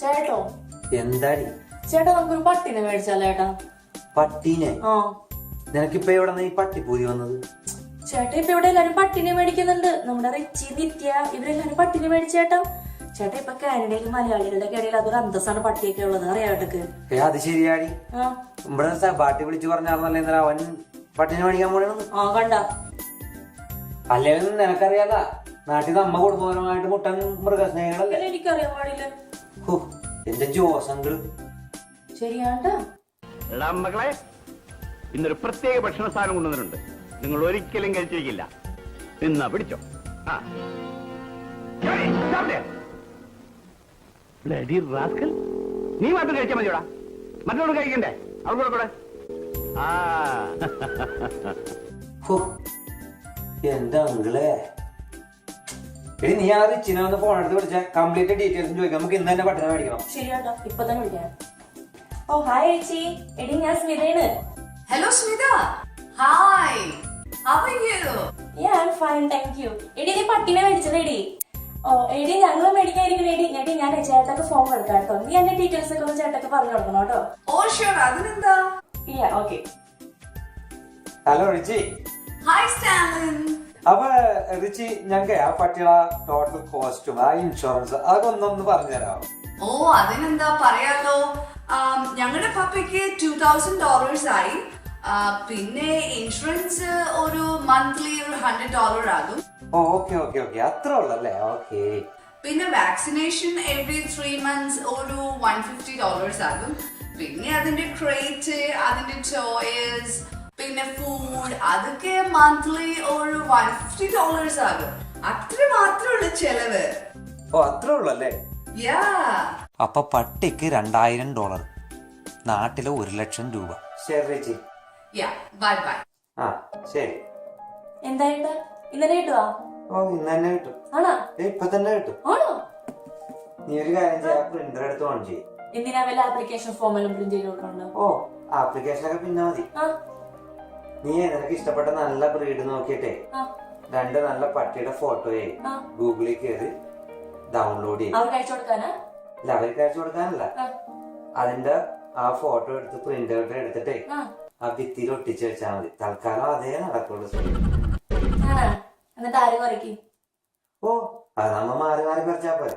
ചേട്ടോ എന്താടി ചേട്ടാ നമുക്കൊരു പട്ടിനെ മേടിച്ചാലോ ചേട്ടാ? പട്ടീനെ? ആ നിനക്കിപ്പോ എവിടെ ഈ പട്ടിപ്പൂതി വന്നത്? ചേട്ടാ ഇപ്പൊ ഇവിടെ എല്ലാരും പട്ടിനെ മേടിക്കുന്നുണ്ട്. നമ്മുടെ റിച്ചി, നിത്യ ഇവരെല്ലാരും പട്ടിനെ മേടിച്ചേട്ടാ. ചേട്ടാ ഇപ്പൊ കാനഡയിൽ മലയാളികളുടെ ഇടയിൽ അതൊരു അന്തസ്സാണ് പട്ടിയൊക്കെ ഉള്ളത്, അറിയാട്ടക്ക്. അത് ശരിയാടി. ഇവിടെ പാട്ടി വിളിച്ചു പറഞ്ഞാർന്നല്ലേ ഇന്നലെ അവൻ പട്ടിനെ മേടിക്കാൻ പോണെന്ന്. ആ കണ്ട അല്ലെങ്കിൽ നിനക്കറിയാല നാട്ടിൽ നമ്മ കുടുംബപരമായിട്ട് മുട്ടൻ മൃഗസ്നേഹികളല്ലേ? എനിക്കറിയാൻ പാടില്ല. എന്റെ ജോസങ്ങള് ശരിയാണ്ടാ. മക്കളെ, ഇന്നൊരു പ്രത്യേക ഭക്ഷണ സാധനം കൊണ്ടുവന്നിട്ടുണ്ട്. നിങ്ങൾ ഒരിക്കലും കഴിച്ചിരിക്കില്ല. നിന്നാ പിടിച്ചോ. നീ മാത്രം കഴിച്ചാൽ മതിയോടാ, മറ്റോട് കഴിക്കണ്ടേ? അവളോട് കൂടെ. എന്താ അങ്കിളെ, എടി നീ ആ റിച്ചിനെ ഒന്ന് ഫോൺ എടുത്ത് വിളിച്ച കംപ്ലീറ്റ് ഡീറ്റെയിൽസ് ചോദിക്കാം. നമുക്ക് ഇന്ന് തന്നെ പട്ടിനെ മേടിക്കണം. ശരിയാട്ടോ, ഇപ്പൊ തന്നെ വിളിക്കാം. ഓ ഹായ് ചേച്ചി, എടി ഞാൻ സ്മിതയാണ്. Hello Smita. Hi. How are you? Yeah, I'm fine, thank you. എടി നീ പട്ടിനെ മേടിച്ചതെടി. ഓ എടി ഞങ്ങൾ മേടിക്കാതിരിക്കണ എടി. എടി ഞാൻ ചേട്ടക്ക് ഫോൺ കൊടുക്കാം കേട്ടോ. നീ എന്റെ ഡീറ്റെയിൽസ് ഒക്കെ ഒന്ന് ചേട്ടക്ക് പറഞ്ഞു കൊടുക്കണം കേട്ടോ. Oh sure. അതിനെന്താ? Yeah, okay. Hello Ritchie. Hi Stalin. അപ്പൊ റിച്ചി, ഞങ്ങൾക്ക് ആ പട്ടിയുടെ ടോട്ടൽ കോസ്റ്റും ആ ഇൻഷുറൻസ് അതൊക്കെ ഒന്നൊന്ന് പറഞ്ഞു തരാമോ? ഓ അതിനെന്താ പറയാലോ. ഞങ്ങളുടെ പപ്പയ്ക്ക് $2,000 ആയി. പിന്നെ ഇൻഷുറൻസ് ഒരു മന്ത്ലി ഒരു $100 ആകും. ഓക്കെ ഓക്കെ ഓക്കെ, അത്ര ഉള്ളല്ലേ? ഓക്കെ. പിന്നെ വാക്സിനേഷൻ എവറി 3 months ഒരു $150 ആകും. പിന്നെ അതിന്റെ ക്രേറ്റ്, അതിന്റെ ടോയ്സ്, പിന്നെ ഫുഡ്, അതൊക്കെ മന്ത്ലി ഒരു $150 ആകും. അത്ര മാത്രമുള്ള ചെലവ്. ഓ അത്ര ഉള്ളല്ലേ? യാ. അപ്പൊ പട്ടിക്ക് $2,000, നാട്ടില് 1,00,000 രൂപ. ശരി ചേച്ചി. യാ ബൈ ബൈ. ആ ശരി. എന്തായിട്ടാ ഇന്നലെ കിട്ടുവാ? ഓ ഇന്ന് തന്നെ കിട്ടും. ആണോ? ഇപ്പൊ തന്നെ കിട്ടും. ആണോ? നീ ഒരു കാര്യം ചെയ്യാം, പ്രിന്റർ എടുത്ത് ഓൺ ചെയ്യും. എന്തിനാ വല്ല ആപ്ലിക്കേഷൻ ഫോം എല്ലാം പ്രിന്റ് ചെയ്ത് കൊടുക്കണ്ടോ? ഓ ആപ്ലിക്കേഷനൊക്കെ പിന്നെ മതി. നീ നിനക്ക് ഇഷ്ടപ്പെട്ട നല്ല ബ്രീഡ് നോക്കിയിട്ടേ 2 നല്ല പട്ടിയുടെ ഫോട്ടോയെ ഗൂഗിളിൽ കയറി ഡൗൺലോഡ് ചെയ്യും. അവർക്ക് അയച്ചു കൊടുക്കാനാ? ഇല്ല, അവർക്ക് അയച്ചു കൊടുക്കാനല്ല. അതിന്റെ ആ ഫോട്ടോ എടുത്ത് പ്രിന്റ് ഔട്ട് എടുത്തിട്ടേ ആ ഭിത്തിയിൽ ഒട്ടിച്ച് വെച്ചാൽ മതി. തൽക്കാലം അതേ നടക്കുള്ളൂ. എന്നിട്ട് ആരും വരയ്ക്കും? ഓ അത് നമ്മ മാറി മാറി പറിച്ചാ പോലെ.